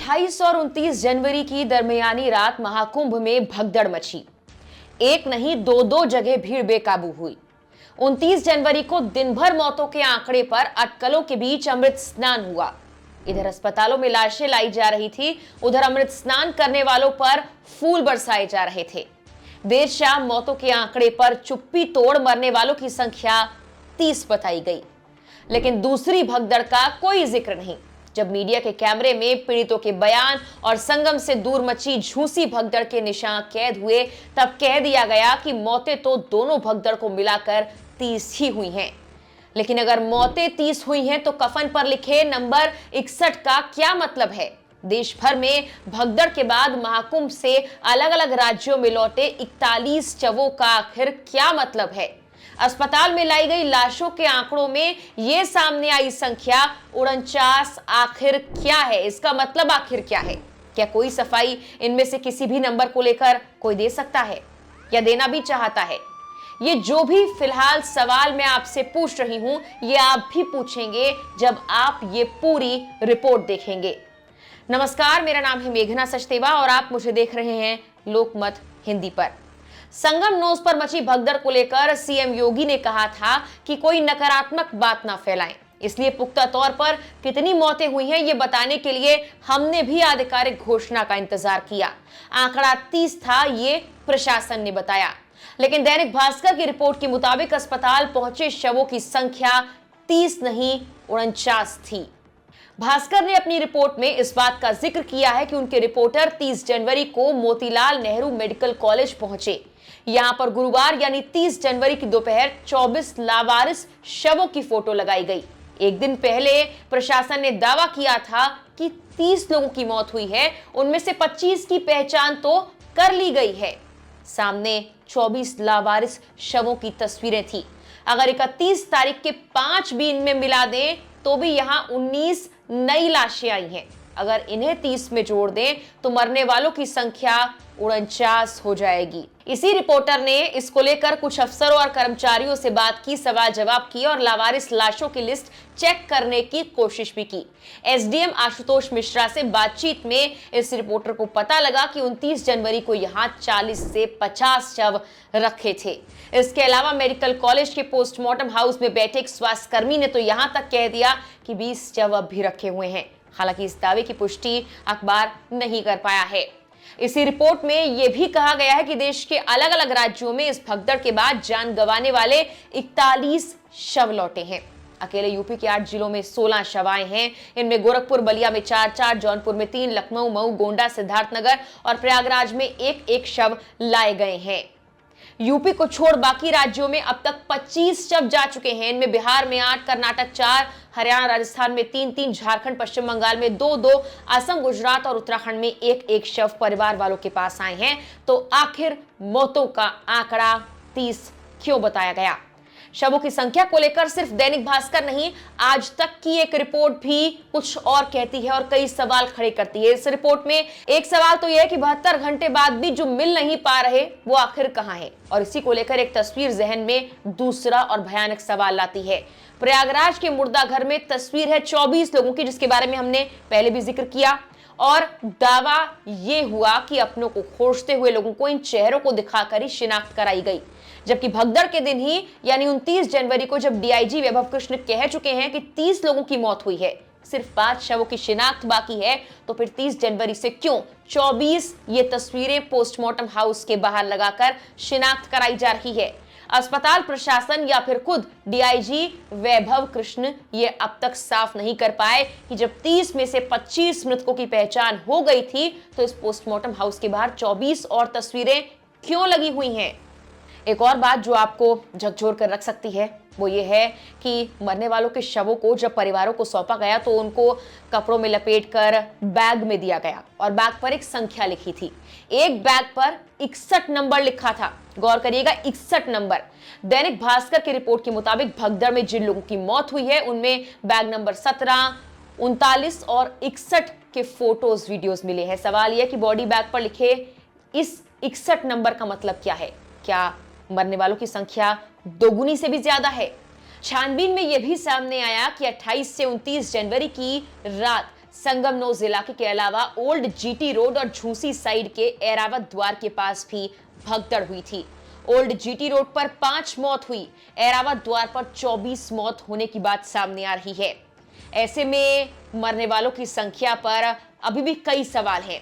28 और 29 जनवरी की दरमियानी रात महाकुंभ में भगदड़ मची। एक नहीं दो जगह भीड़ बेकाबू हुई। 29 जनवरी को दिन भर मौतों के आंकड़े पर अटकलों के बीच अमृत स्नान हुआ। इधर अस्पतालों में लाशें लाई जा रही थी, उधर अमृत स्नान करने वालों पर फूल बरसाए जा रहे थे। देर शाम मौतों के आंकड़े पर चुप्पी तोड़ मरने वालों की संख्या 30 बताई गई, लेकिन दूसरी भगदड़ का कोई जिक्र नहीं। जब मीडिया के कैमरे में पीड़ितों के बयान और संगम से दूर मची झूसी भगदड़ के निशान कैद हुए, तब कह दिया गया कि मौतें तो दोनों भगदड़ को मिलाकर 30 ही हुई हैं। लेकिन अगर मौतें 30 हुई हैं तो कफन पर लिखे नंबर 61 का क्या मतलब है? देश भर में भगदड़ के बाद महाकुंभ से अलग अलग राज्यों में लौटे 41 शवों का आखिर क्या मतलब है? अस्पताल में लाई गई लाशों के आंकड़ों में यह सामने आई संख्या 49 आखिर क्या है? इसका मतलब आखिर क्या है? क्या कोई सफाई इनमें से किसी भी नंबर को लेकर कोई दे सकता है या देना भी चाहता है? ये जो भी फिलहाल सवाल मैं आपसे पूछ रही हूं, ये आप भी पूछेंगे जब आप ये पूरी रिपोर्ट देखेंगे। नमस्कार, मेरा नाम है मेघना सचदेवा और आप मुझे देख रहे हैं लोकमत हिंदी पर। संगम नोज पर मची भगदड़ को लेकर सीएम योगी ने कहा था कि कोई नकारात्मक बात ना फैलाएं, इसलिए पुख्ता तौर पर कितनी मौतें हुई हैं ये बताने के लिए हमने भी आधिकारिक घोषणा का इंतजार किया। आंकड़ा 30 था, ये प्रशासन ने बताया, लेकिन दैनिक भास्कर की रिपोर्ट के मुताबिक अस्पताल पहुंचे शवों की संख्या 30 नहीं 49 थी। भास्कर ने अपनी रिपोर्ट में इस बात का जिक्र किया है कि उनके रिपोर्टर 30 जनवरी को मोतीलाल नेहरू मेडिकल कॉलेज पहुंचे। यहां पर गुरुवार यानी 30 जनवरी की दोपहर 24 लावारिस शवों की फोटो लगाई गई। एक दिन पहले प्रशासन ने दावा किया था कि 30 लोगों की मौत हुई है, उनमें से 25 की पहचान तो कर ली गई है। सामने 24 लावारिस शवों की तस्वीरें थी। अगर 31 तारीख के 5 भी इनमें मिला दें तो भी यहां 19 नई लाशें आई हैं। अगर इन्हें 30 में जोड़ दें तो मरने वालों की संख्या 49 हो जाएगी। इसी रिपोर्टर ने इसको लेकर कुछ अफसरों और कर्मचारियों से बात की, सवाल जवाब किए और लावारिस लाशों की लिस्ट चेक करने की कोशिश भी की। एसडीएम आशुतोष मिश्रा से बातचीत में इस रिपोर्टर को पता लगा कि 29 जनवरी को यहां 40 से 50 शव रखे थे। इसके अलावा मेडिकल कॉलेज के पोस्टमार्टम हाउस में बैठे एक स्वास्थ्यकर्मी ने तो यहां तक कह दिया कि 20 शव अब भी रखे हुए हैं। हालांकि इस दावे की पुष्टि अखबार नहीं कर पाया है। इसी रिपोर्ट में यह भी कहा गया है कि देश के अलग अलग राज्यों में इस भगदड़ के बाद जान गंवाने वाले 41 शव लौटे हैं। अकेले यूपी के 8 जिलों में 16 शव आए हैं। इनमें गोरखपुर बलिया में 4, जौनपुर में 3, लखनऊ, मऊ, गोंडा, सिद्धार्थनगर और प्रयागराज में एक शव लाए गए हैं। यूपी को छोड़ बाकी राज्यों में अब तक 25 शव जा चुके हैं। इनमें बिहार में 8, कर्नाटक 4, हरियाणा राजस्थान में 3, झारखंड पश्चिम बंगाल में 2, असम गुजरात और उत्तराखंड में एक शव परिवार वालों के पास आए हैं। तो आखिर मौतों का आंकड़ा 30 क्यों बताया गया? शवों की संख्या को लेकर सिर्फ दैनिक भास्कर नहीं, आज तक की एक रिपोर्ट भी कुछ और कहती है और कई सवाल खड़े करती है। इस रिपोर्ट में एक सवाल तो यह है कि 72 घंटे बाद भी जो मिल नहीं पा रहे वो आखिर कहां है? और इसी को लेकर एक तस्वीर जहन में दूसरा और भयानक सवाल लाती है। प्रयागराज के मुर्दा घर में तस्वीर है 24 लोगों की, जिसके बारे में हमने पहले भी जिक्र किया, और दावा यह हुआ कि अपनों को खोजते हुए लोगों को इन चेहरों को दिखाकर ही शिनाख्त कराई गई। जबकि भगदड़ के दिन ही यानी 29 जनवरी को जब डीआईजी वैभव कृष्ण कह चुके हैं कि 30 लोगों की मौत हुई है, सिर्फ 5 शवों की शिनाख्त बाकी है, तो फिर 30 जनवरी से क्यों 24 ये तस्वीरें पोस्टमार्टम हाउस के बाहर लगाकर शिनाख्त कराई जा रही है? अस्पताल प्रशासन या फिर खुद डीआईजी वैभव कृष्ण ये अब तक साफ नहीं कर पाए कि जब 30 में से 25 मृतकों की पहचान हो गई थी तो इस पोस्टमार्टम हाउस के बाहर 24 और तस्वीरें क्यों लगी हुई हैं? एक और बात जो आपको झकझोर कर रख सकती है वो ये है कि मरने वालों के शवों को जब परिवारों को सौंपा गया तो उनको कपड़ों में लपेटकर बैग में दिया गया और बैग पर एक संख्या लिखी थी। एक बैग पर 61 नंबर लिखा था। गौर करिएगा, 61 नंबर। दैनिक भास्कर की रिपोर्ट के मुताबिक भगदड़ में जिन लोगों की मौत हुई है उनमें बैग नंबर 17, 39 और 61 के फोटोज वीडियोज मिले हैं। सवाल यह कि बॉडी बैग पर लिखे इस 61 नंबर का मतलब क्या है? क्या मरने वालों की संख्या दोगुनी से भी ज्यादा है? छानबीन में यह भी सामने आया कि 28 से 29 जनवरी की रात संगमनोज इलाके के अलावा ओल्ड जीटी रोड और झूसी साइड के एरावत द्वार के पास भी भगदड़ हुई थी। ओल्ड जीटी रोड पर 5 मौत हुई, एरावत द्वार पर 24 मौत होने की बात सामने आ रही है। ऐसे में मरने वालों की संख्या पर अभी भी कई सवाल हैं।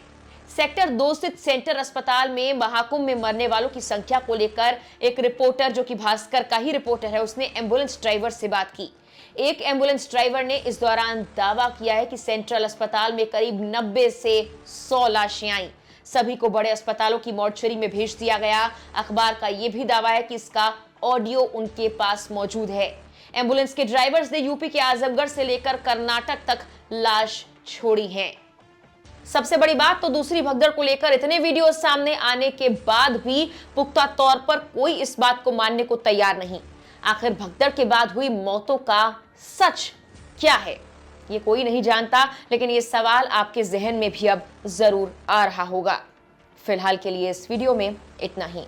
सेक्टर 2 स्थित सेंटर अस्पताल में महाकुंभ में मरने वालों की संख्या को लेकर एक रिपोर्टर, जो कि भास्कर का ही रिपोर्टर है, उसने एम्बुलेंस ड्राइवर से बात की। एक एम्बुलेंस ड्राइवर ने इस दौरान दावा किया है कि सेंट्रल अस्पताल में करीब 90 से 100 लाशें आईं। सभी को बड़े अस्पतालों की मॉर्चरी में भेज दिया गया। अखबार का यह भी दावा है कि इसका ऑडियो उनके पास मौजूद है। एम्बुलेंस के ड्राइवर्स ने यूपी के आजमगढ़ से लेकर कर्नाटक तक लाश छोड़ी है। सबसे बड़ी बात तो दूसरी भगदड़ को लेकर इतने वीडियो सामने आने के बाद भी पुख्ता तौर पर कोई इस बात को मानने को तैयार नहीं। आखिर भगदड़ के बाद हुई मौतों का सच क्या है, ये कोई नहीं जानता, लेकिन ये सवाल आपके जहन में भी अब जरूर आ रहा होगा। फिलहाल के लिए इस वीडियो में इतना ही।